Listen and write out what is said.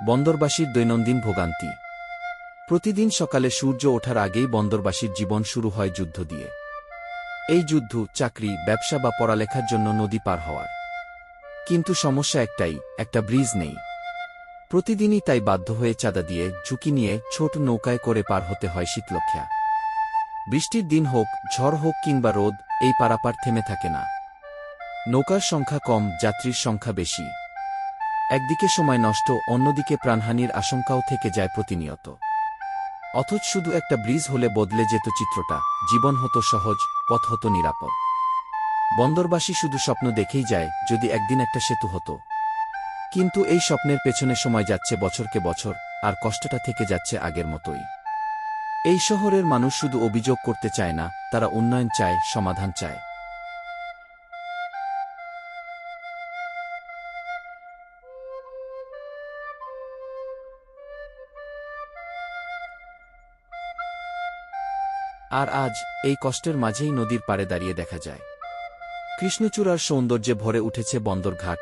বন্দরবাসীর দৈনন্দিন ভোগান্তি। প্রতিদিন সকালে সূর্য ওঠার আগেই বন্দরবাসীর জীবন শুরু হয় যুদ্ধ দিয়ে। এই যুদ্ধ চাকরি, ব্যবসা বা পড়ালেখার জন্য নদী পার হওয়ার। কিন্তু সমস্যা একটাই, একটা ব্রিজ নেই। প্রতিদিনই তাই বাধ্য হয়ে চাঁদা দিয়ে, ঝুঁকি নিয়ে ছোট নৌকায় করে পার হতে হয় শীতলক্ষ্যা। বৃষ্টির দিন হোক, ঝড় হোক কিংবা রোদ, এই পারাপার থেমে থাকে না। নৌকার সংখ্যা কম, যাত্রীর সংখ্যা বেশি। একদিকে সময় নষ্ট, অন্যদিকে প্রাণহানির আশঙ্কাও থেকে যায় প্রতিনিয়ত। অথচ শুধু একটা ব্রিজ হলে বদলে যেত চিত্রটা, জীবন হতো সহজ, পথ হতো নিরাপদ। বন্দরবাসী শুধু স্বপ্ন দেখেই যায়, যদি একদিন একটা সেতু হতো। কিন্তু এই স্বপ্নের পেছনে সময় যাচ্ছে বছরকে বছর, আর কষ্টটা থেকে যাচ্ছে আগের মতোই। এই শহরের মানুষ শুধু অভিযোগ করতে চায় না, তারা উন্নয়ন চায়, সমাধান চায়। আর আজ, এই কষ্টের মাঝেই নদীর পাড়ে দাঁড়িয়ে দেখা যায় কৃষ্ণচূড়ার সৌন্দর্যে ভরে উঠেছে বন্দরঘাট।